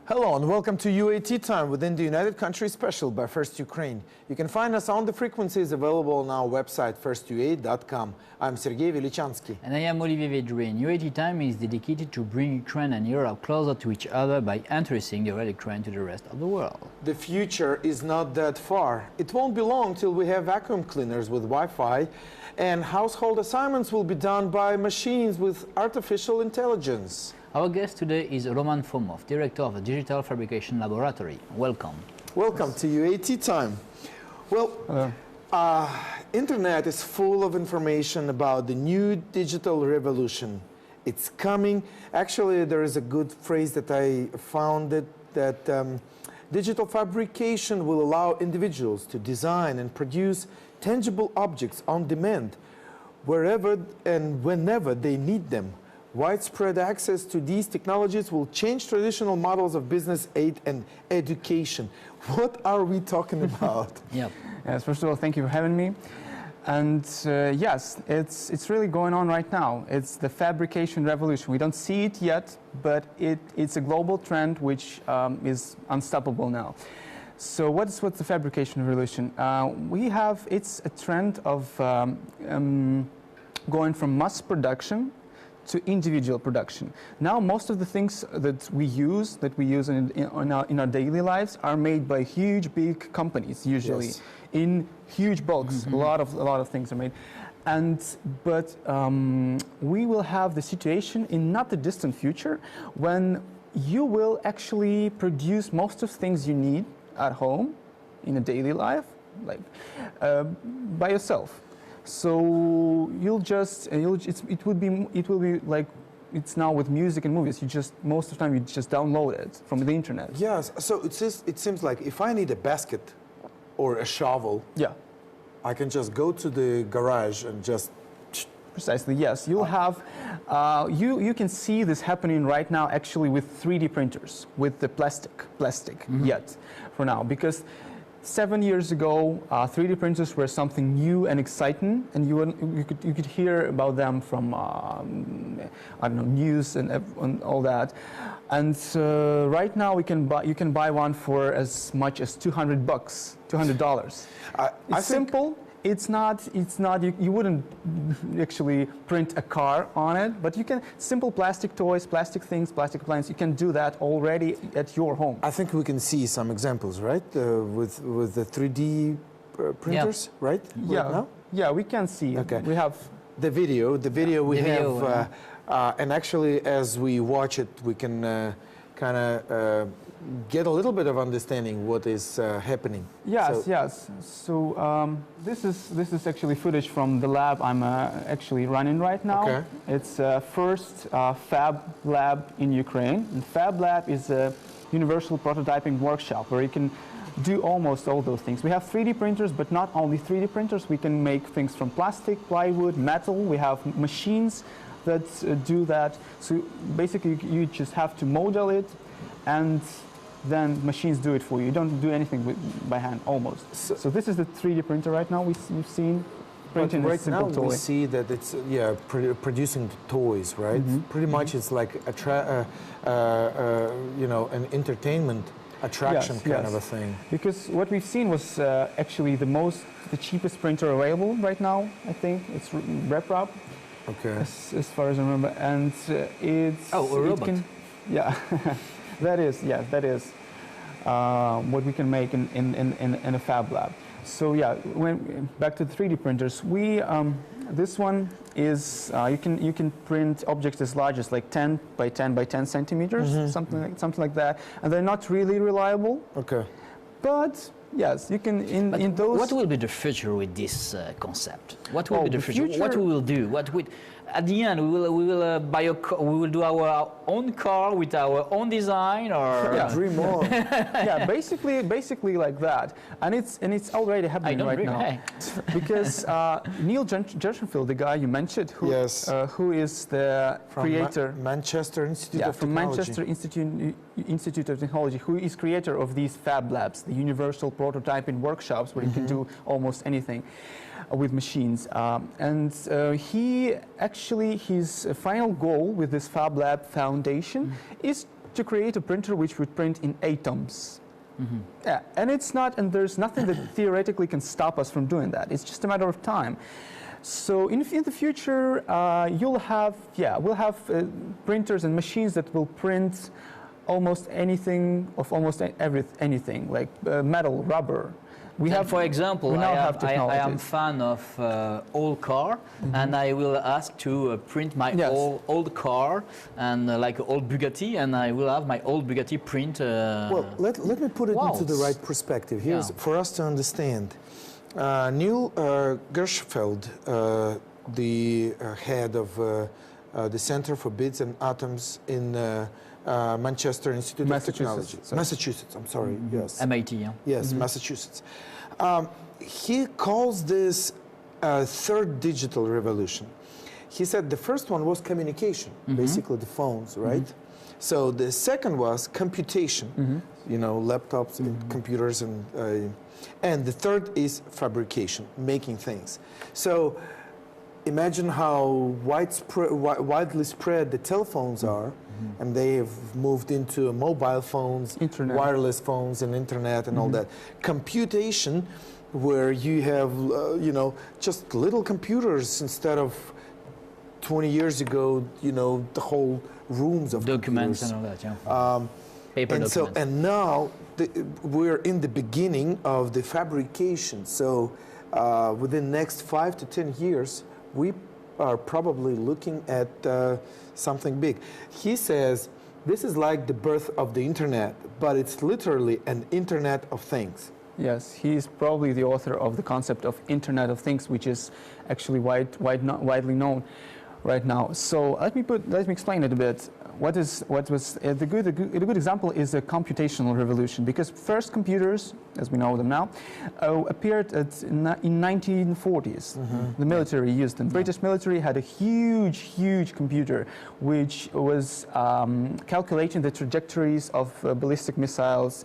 Hello and welcome to UAT Time within the United Countries Special by First Ukraine. You can find us on the frequencies available on our website firstuaid.com. I'm Sergei Velichansky. And I am Olivier Vedrin. UAT Time is dedicated to bring Ukraine and Europe closer to each other by introducing the red Ukraine to the rest of the world. The future is not that far. It won't be long till we have vacuum cleaners with Wi-Fi, and household assignments will be done by machines with artificial intelligence. Our guest today is Roman Fomov, director of a digital fabrication laboratory. Welcome. Welcome to UAT Time. Well, internet is full of information about the new digital revolution. It's coming. Actually, there is a good phrase that I found that digital fabrication will allow individuals to design and produce tangible objects on demand, wherever and whenever they need them. Widespread access to these technologies will change traditional models of business, aid, and education. What are we talking about? Yep. Yes, first of all, thank you for having me. And yes, it's really going on right now. It's the fabrication revolution. We don't see it yet, but it's a global trend which is unstoppable now. So what's the fabrication revolution? It's a trend of going from mass production to individual production. Now, most of the things that we use in our daily lives are made by huge, big companies, usually, yes, in huge bulks. Mm-hmm. A lot of things are made, but we will have the situation in not the distant future when you will actually produce most of the things you need at home in a daily life, like by yourself. So it will be like it's now with music and movies. Most of the time you just download it from the internet. Yes. So it seems like if I need a basket or a shovel, yeah, I can just go to the garage and just. Precisely. Yes. You'll have you can see this happening right now actually with 3D printers, with the plastic mm-hmm. yet for now, because 7 years ago, 3D printers were something new and exciting, and you could hear about them from I don't know, news and all that. And right now you can buy one for as much as $200. It's simple. It's not. You wouldn't actually print a car on it, but you can simple plastic toys, plastic things, plastic appliances. You can do that already at your home. I think we can see some examples, right? With the 3D printers, yeah, right? Yeah. Right now? Yeah, we can see. Okay. We have the video. The video we video, have, and actually, as we watch it, we can kind of. Get a little bit of understanding what is happening. Yes, yes. So this is actually footage from the lab I'm actually running right now. Okay. It's first Fab Lab in Ukraine. And Fab Lab is a universal prototyping workshop where you can do almost all those things. We have 3D printers, but not only 3D printers. We can make things from plastic, plywood, metal. We have machines that do that. So basically, you just have to model it, and then machines do it for you. You don't do anything by hand, almost. So this is the 3D printer right now you've seen printing a simple toy. We see that it's producing toys, right? Mm-hmm. Pretty much it's like an entertainment attraction kind of a thing. Because what we've seen was actually the cheapest printer available right now. I think it's RepRap. Okay. As far as I remember, and it's a robot. Yeah. That is what we can make in a Fab Lab. So yeah, back to the 3D printers. This one is you can print objects as large as like 10 by 10 by 10 centimeters, mm-hmm. something like that, and they're not really reliable. Okay. But yes, you can in those. What will be the future with this concept? What will be the future? What we will do? At the end, we will buy a car, we will do our own car with our own design, or yeah. Dream on. Yeah, basically like that, and it's already happening right now. Because Neil Gershenfield, the guy you mentioned, who is the creator Manchester Institute of from Technology. Manchester Institute of Technology, who is creator of these Fab Labs, the universal prototyping workshops where mm-hmm. you can do almost anything with machines. His final goal with this Fab Lab Foundation is to create a printer which would print in atoms. Yeah, and it's not, and there's nothing that theoretically can stop us from doing that. It's just a matter of time. So in the future, we'll have printers and machines that will print almost anything of almost anything, like metal, rubber. For example, I am fan of old car, and I will ask to print my old car and like old Bugatti, and I will have my old Bugatti print. Well, let me put it into the right perspective. Here's for us to understand. Neil Gershenfeld, the head of the Center for Bits and Atoms in Manchester Institute of Technology. Massachusetts, I'm sorry, yes. MIT, yeah. Yes, Massachusetts. He calls this third digital revolution. He said the first one was communication, basically the phones, right? So the second was computation, you know, laptops and computers, and the third is fabrication, making things. So imagine how widely spread the telephones are, and they have moved into mobile phones, wireless phones, and internet, and all that. Computation, where you have, you know, just little computers instead of 20 years ago, you know, the whole rooms of documents computers. and all that, yeah. Paper and documents. So, and now we're in the beginning of the fabrication. So within the next 5 to 10 years, we are probably looking at something big. He says this is like the birth of the internet, but it's literally an internet of things. Yes, he is probably the author of the concept of Internet of Things, which is actually widely known right now. So let me explain it a bit. The good example is the computational revolution, because first computers, as we know them now, appeared in 1940s. The military used them. British military had a huge computer which was calculating the trajectories of ballistic missiles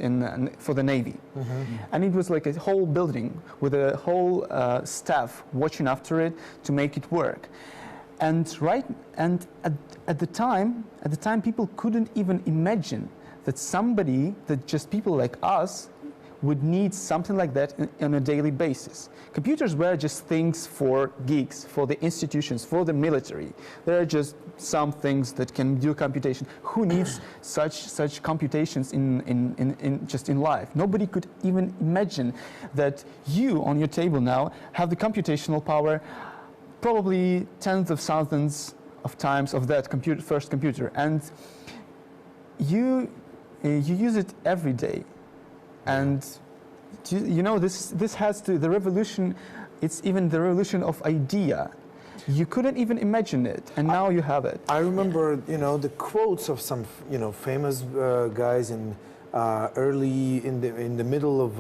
for the Navy. And it was like a whole building with a whole staff watching after it to make it work. And at the time, people couldn't even imagine that just people like us would need something like that on a daily basis. Computers were just things for geeks, for the institutions, for the military. They're just some things that can do computation. Who needs such computations in life? Nobody could even imagine that you on your table now have the computational power, probably tens of thousands of times of that first computer, and you use it every day. And you know, this has to the revolution. It's even the revolution of idea. You couldn't even imagine it, and now you have it. I remember, you know, the quotes of some, you know, famous guys in early in the middle of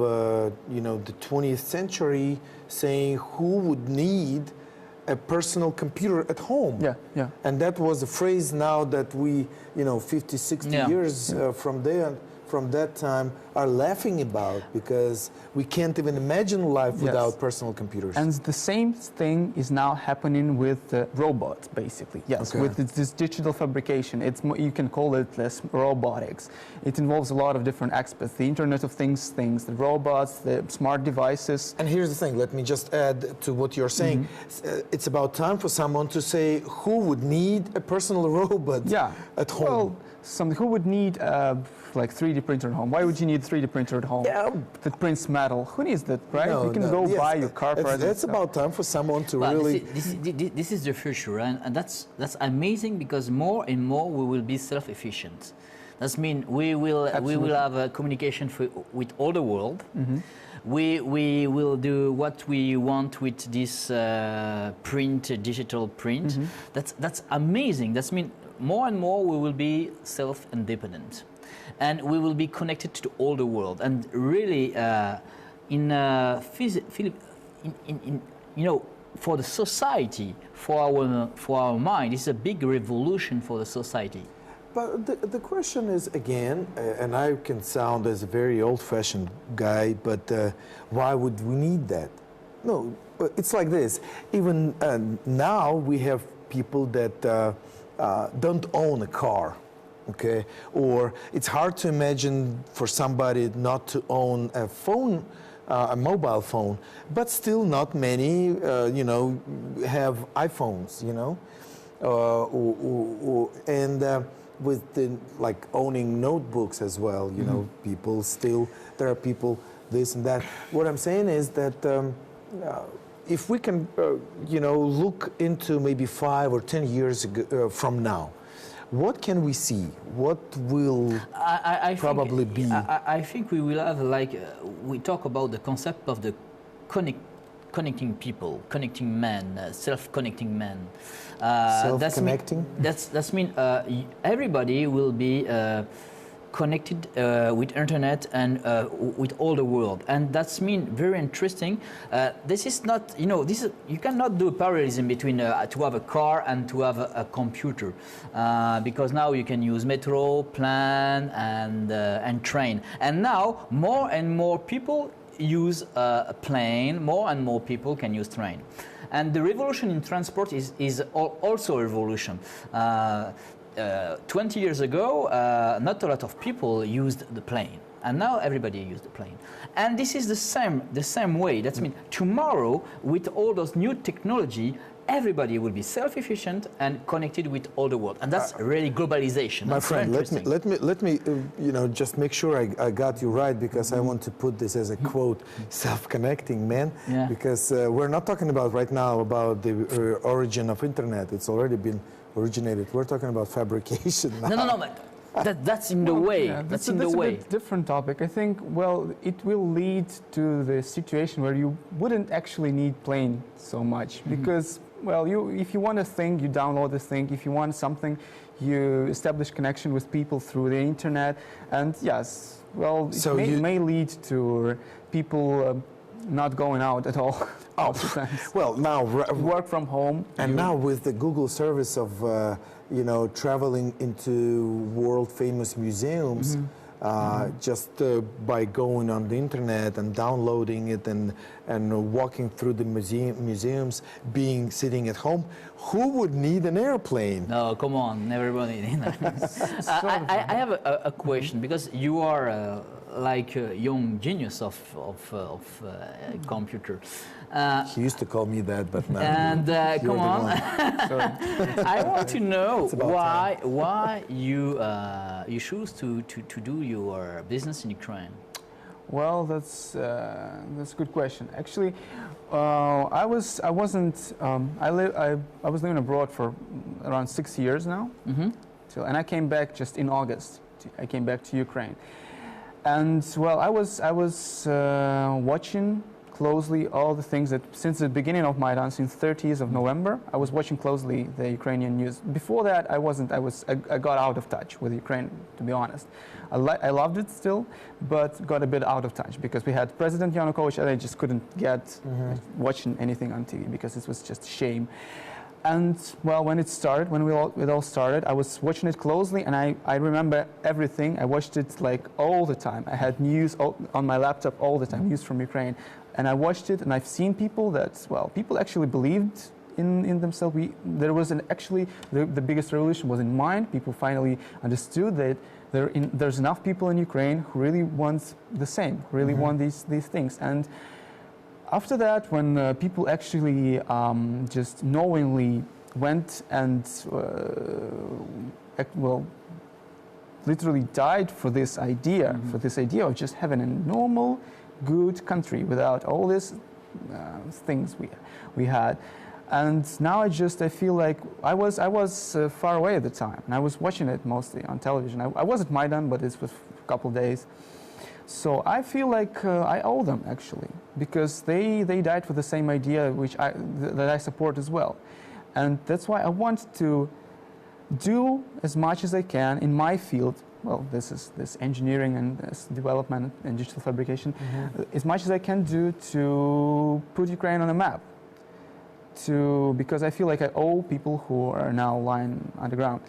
you know, the 20th century, saying who would need a personal computer at home. Yeah. And that was a phrase now that we, you know, 50, 60 years from that time are laughing about, because we can't even imagine life without personal computers. And the same thing is now happening with robots, basically. Yes, with this digital fabrication. You can call it robotics. It involves a lot of different aspects. The Internet of Things, the robots, the smart devices. And here's the thing, let me just add to what you're saying. It's about time for someone to say who would need a personal robot at home. Well, who would need like 3D printer at home? Why would you need a 3D printer at home that prints metal? Who needs that, right? You can go buy your car price. It's about time for someone to really... This is the future, and that's amazing, because more and more we will be self-efficient. That means we will have a communication with all the world. We will do what we want with this digital print. That's amazing. That means more and more we will be self-independent, and we will be connected to all the world. And really, you know, for the society, for our mind, it's a big revolution for the society. But the question is, again, and I can sound as a very old-fashioned guy, but why would we need that? No, it's like this. Even now we have people that don't own a car, Okay, or it's hard to imagine for somebody not to own a phone, a mobile phone, but still not many, have iPhones, and with the like owning notebooks as well, people still, there are people this and that. What I'm saying is that if we can, look into maybe 5 or 10 years from now, what can we see? What will probably be? I think we will have we talk about the concept of the connecting people, connecting man, self-connecting man. Self-connecting? That's mean everybody will be connected with internet and with all the world, and that's mean very interesting. This is not, you cannot do a parallelism between to have a car and to have a computer, because now you can use metro, plan, and train, and now more and more people use a plane, more and more people can use train. And the revolution in transport is also a revolution. 20 years ago, not a lot of people used the plane, and now everybody uses the plane. And this is the same way. That means tomorrow, with all those new technology, everybody will be self-efficient and connected with all the world, and that's really globalization. My that's friend, let me, just make sure I got you right, because I want to put this as a quote: self-connecting, man. Yeah. Because we're not talking about right now about the origin of internet. It's already been originated. We're talking about fabrication now. No, but that's in the way. Yeah, that's in the way. That's a bit different topic. I think, well, it will lead to the situation where you wouldn't actually need plane so much, because, well, if you want a thing, you download the thing. If you want something, you establish connection with people through the internet. And yes, well, it may lead to people not going out at all. Oh, well, now work from home. And now with the Google service of, traveling into world famous museums, just by going on the internet and downloading it and walking through the museums, sitting at home, who would need an airplane? No, come on, everybody. I have a question, because you are like a young genius of computer. He used to call me that, but now. And come on, I want to know why you choose to do your business in Ukraine. Well, that's a good question. Actually, I was living abroad for around 6 years now, and I came back just in August. I came back to Ukraine, and well, I was watching closely all the things that since the beginning of Maidan, since 30th of November, I was watching closely the Ukrainian news. Before that, I wasn't. I got out of touch with Ukraine, to be honest. I loved it still, but got a bit out of touch because we had President Yanukovych, and I just couldn't get watching anything on TV because it was just shame. And well, when it all started, I was watching it closely, and I remember everything. I watched it like all the time. I had news on my laptop all the time, news from Ukraine. And I watched it, and I've seen people people actually believed in themselves. There was the biggest revolution was in mind. People finally understood that there's enough people in Ukraine who really want the same, who really want these things. And after that, when people actually just knowingly went and literally died for this idea, of just having a normal, good country without all these things we had. And now I feel like I was far away at the time, and I was watching it mostly on television. I was at Maidan, but it was a couple of days. So I feel like I owe them, actually, because they died for the same idea that I support as well. And that's why I want to do as much as I can in my field. Well, this engineering and this development and digital fabrication, as much as I can do to put Ukraine on a map. Because I feel like I owe people who are now lying underground.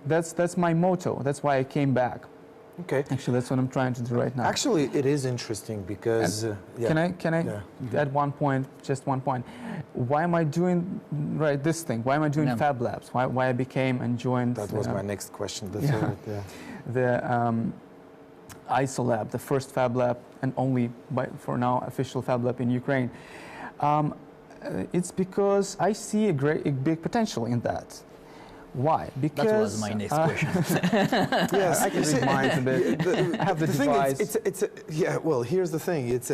That's my motto. That's why I came back. Okay. Actually, that's what I'm trying to do right now. Actually, it is interesting because yeah. Can I add one point, just one point? Why am I doing this thing? Why am I doing Yeah. Fab Labs? Why I became and joined That was my next question. That's yeah. all right. Yeah. the ISO lab, the first Fab Lab and only for now official Fab Lab in Ukraine. It's because I see a big potential in that. Why? Because That was my next question. Yes, I can read minds a bit. I have the thing device. is, it's a, yeah. Well, here's the thing. It's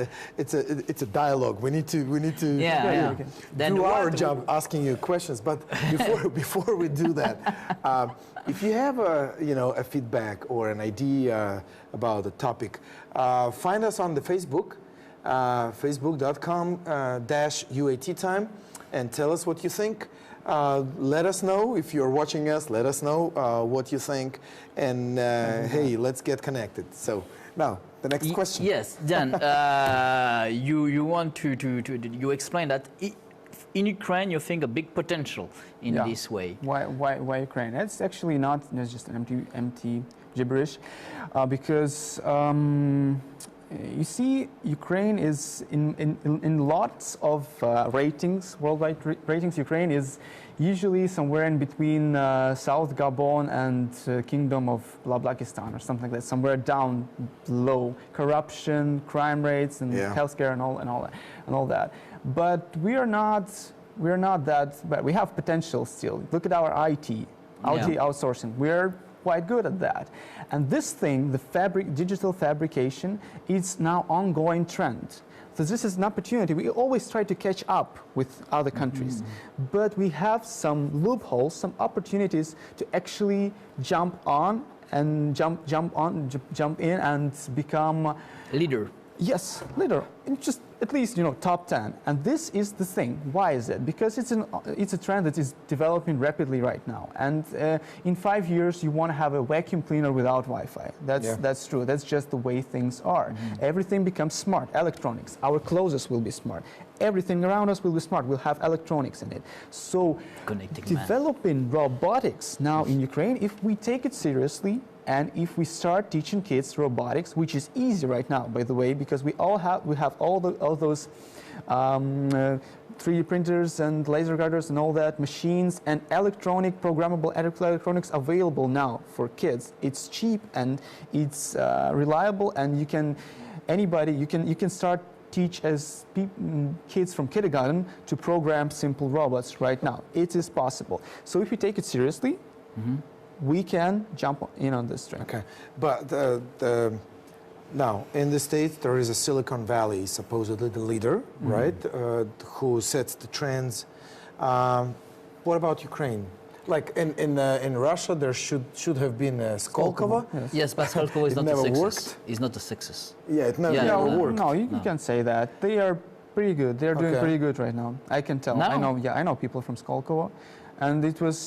a dialogue. We need to Yeah. Okay. Then do our what- job asking you questions. But before we do that, if you have a feedback or an idea about the topic, find us on the Facebook, facebook.com/UAT time, and tell us what you think. Let us know if you're watching us. Let us know what you think, and hey, let's get connected. So now the next question. Yes, Dan, you want to you explain that in Ukraine you think a big potential in Yeah. this way. Why Ukraine? It's actually not just an empty gibberish, because you see, Ukraine is in lots of ratings, worldwide ratings. Ukraine is usually somewhere in between South Gabon and Kingdom of Blakistan or something like that, somewhere down low. Corruption, crime rates, and Yeah. healthcare and all that. But we are not that bad. We have potential still. Look at our IT outsourcing. We're quite good at that. And this thing, the digital fabrication, is now ongoing trend. So this is an opportunity. We always try to catch up with other countries, but we have some loopholes, some opportunities to actually jump in and become Leader. yes, leader. Just at least top 10. And this is the thing. Why is it? Because it's a trend that is developing rapidly right now. And in 5 years, you want to have a vacuum cleaner without Wi-Fi. That's true. That's just the way things are. Everything becomes smart. Electronics. Our clothes will be smart. Everything around us will be smart. We'll have electronics in it. So Connecting man. developing robotics now in Ukraine, if we take it seriously, and if we start teaching kids robotics, which is easy right now, by the way, because we have all those 3D printers and laser cutters and all that, machines and programmable electronics available now for kids. It's cheap and it's reliable, and you can start teach kids from kindergarten to program simple robots right now. It is possible. So if we take it seriously, we can jump in on this trend. Okay, but now in the States there is a Silicon Valley, supposedly the leader, right, who sets the trends. What about Ukraine? Like in Russia, there should have been Skolkovo. Yes, but Skolkovo is It not never a success. worked? It's not a success. Yeah, it never, Yeah, never no. worked. No, you can't say that. They are pretty good. They're doing Okay. pretty good right now. I can tell. Now? I know people from Skolkovo, and it was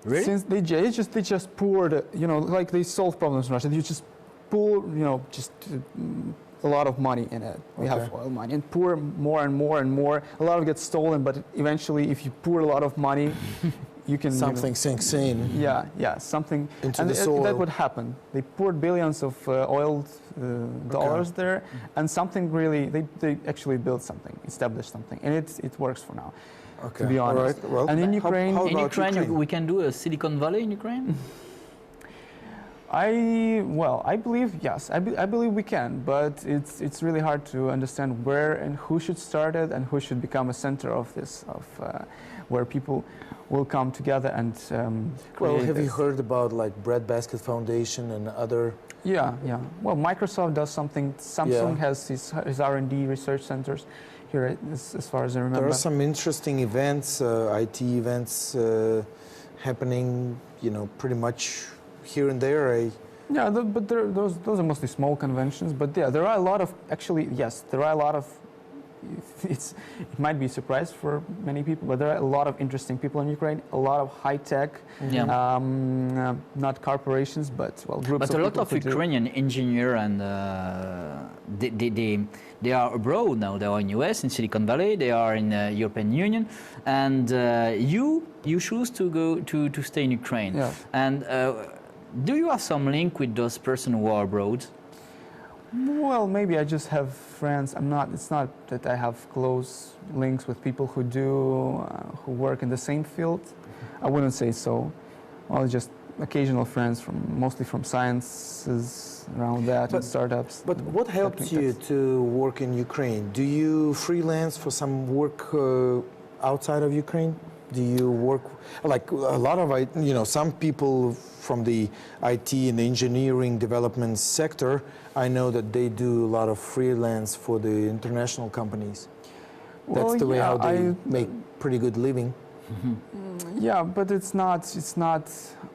Really? since they just poured, like they solve problems in Russia. You just pour, just a lot of money in it. We have Okay. oil money and pour more and more and more. A lot of it gets stolen, but eventually, if you pour a lot of money, you can Something sinks in. Yeah, something. Into and the soil. that would happen. They poured billions of oil dollars there, and something really, they actually built something, established something, and it works for now. Okay. To be honest. All right. Well, And in Ukraine, how In about Ukraine, we can do a Silicon Valley in Ukraine? I believe yes. I believe we can, but it's really hard to understand where and who should start it and who should become a center of this, where people will come together and Well, create have you this. heard about like Breadbasket Foundation and other? Yeah. Well, Microsoft does something. Samsung Yeah. has his R&D research centers here, as far as I remember. There are some interesting events, IT events happening, pretty much here and there. Yeah, but those are mostly small conventions. But yeah, there are a lot of there are a lot of. It might be a surprise for many people, but there are a lot of interesting people in Ukraine. A lot of high tech, not corporations, but groups. But of a lot people of who do- Ukrainian engineer and they are abroad now. They are in US, in Silicon Valley. They are in European Union, and you choose to go to stay in Ukraine. Yeah. And Do you have some link with those persons who are abroad? Well, maybe I just have friends. It's not that I have close links with people who work in the same field. I wouldn't say so. Well, just occasional friends mostly from sciences around that and startups. But what helped you to work in Ukraine? Do you freelance for some work outside of Ukraine? Do you work like a lot of some people from the IT and engineering development sector? I know that they do a lot of freelance for the international companies. That's the way how they make pretty good living. Yeah, but it's not.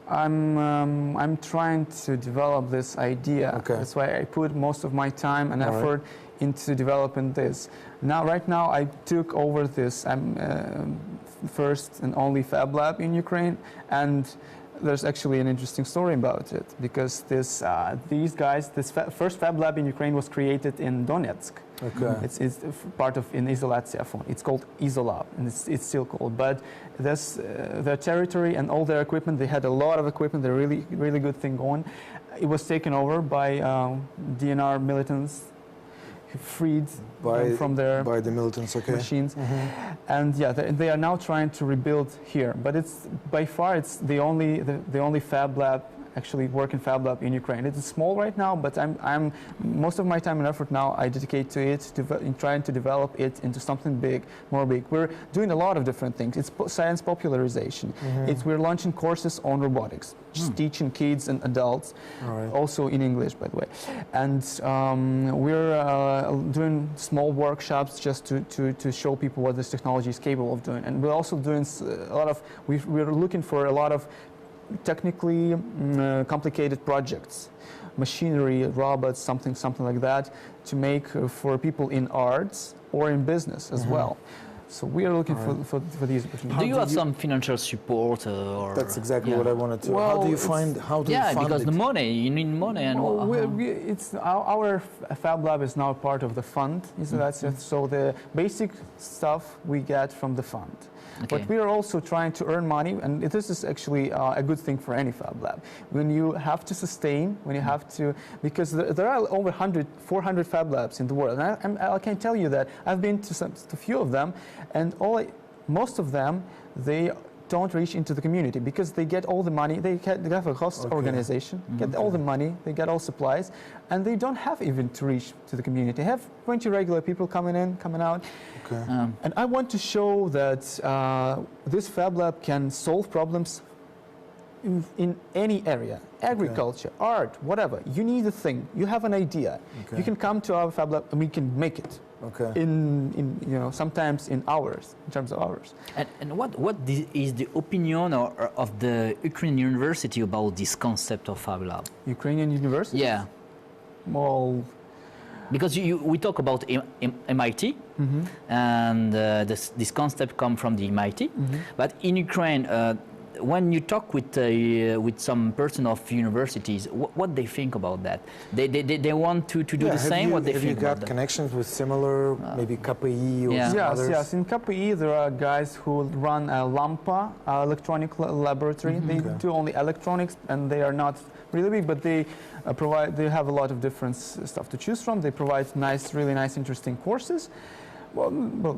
I'm trying to develop this idea. Okay. That's why I put most of my time and effort into developing this. Right now, I took over this. I'm first and only Fab Lab in Ukraine, and there's actually an interesting story about it because this first Fab Lab in Ukraine was created in Donetsk. Okay. It's part of in Izolatia Fund. It's called Izolab, and it's still called. But their territory and all their equipment, they had a lot of equipment. They're really good thing going. It was taken over by DNR militants, freed from their by the militants, machines, and they are now trying to rebuild here. But it's by far the only Fab Lab. Actually working Fab Lab in Ukraine. It's small right now, but I'm most of my time and effort now I dedicate to it, in trying to develop it into something more big. We're doing a lot of different things. It's science popularization. We're launching courses on robotics, just teaching kids and adults, also in English, by the way. And we're doing small workshops just to show people what this technology is capable of doing. And we're also doing a lot of. We're looking for a lot of technically complicated projects, machinery, robots, something like that, to make for people in arts or in business as well. So we are looking for these opportunities. Do you have some financial support? Or That's exactly what I wanted to. Well, how do you fund because it? the money, you need money. And it's our Fab Lab is now part of the fund. So the basic stuff we get from the fund. Okay. But we are also trying to earn money, and this is actually a good thing for any Fab Lab. When you have to sustain, because there are over 400 Fab Labs in the world, and I can tell you that I've been to a few of them, and most of them, they don't reach into the community because they get all the money. They have a host organization, get all the money, they get all supplies, and they don't have even to reach to the community. They have 20 regular people coming in, coming out. Okay. And I want to show that this Fab Lab can solve problems in any area, agriculture, art, whatever. You need a thing, you have an idea. You can come to our Fab Lab and we can make it. In sometimes in hours, in terms of hours. And what is the opinion of the Ukrainian university about this concept of Fab Lab? Ukrainian university? Yeah. Well, because we talk about MIT, and this concept comes from the MIT, but in Ukraine, when you talk with some person of universities, what they think about that? They want to do the same. What they think about that? Have you got connections with similar, maybe KPI or some others? Yes. In KPI, there are guys who run a Lampa electronic laboratory. They do only electronics, and they are not really big, but they They have a lot of different stuff to choose from. They provide really nice, interesting courses. Well,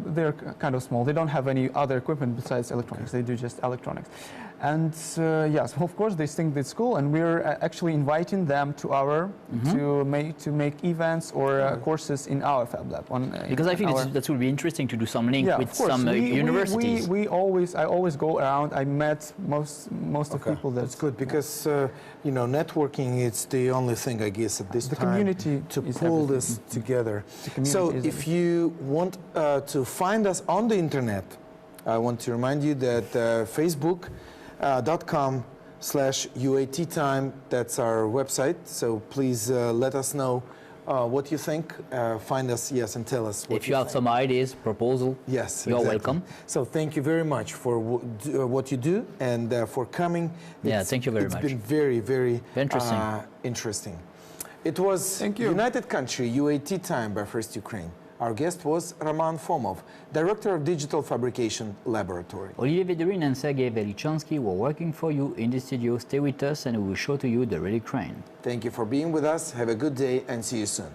they're kind of small. They don't have any other equipment besides electronics. They do just electronics. And yes, of course, they think it's cool, and we're actually inviting them to our to make events or courses in our Fab Lab. Because I think that would be interesting to do some link with some universities. I always go around. I met most of people. That's good because networking it's the only thing I guess at this time community to pull this together. So if you want to find us on the internet, I want to remind you that facebook.com/UATtime, that's our website. So please let us know what you think. Find us, and tell us what if you have some ideas, proposal, you're welcome. So thank you very much for what you do and for coming. Thank you very much. It's been very, very interesting. It was United Country, UAT Time by First Ukraine. Our guest was Roman Fomov, Director of Digital Fabrication Laboratory. Olivier Védrine and Sergei Velichansky were working for you in the studio. Stay with us and we will show to you the relic crane. Thank you for being with us. Have a good day and see you soon.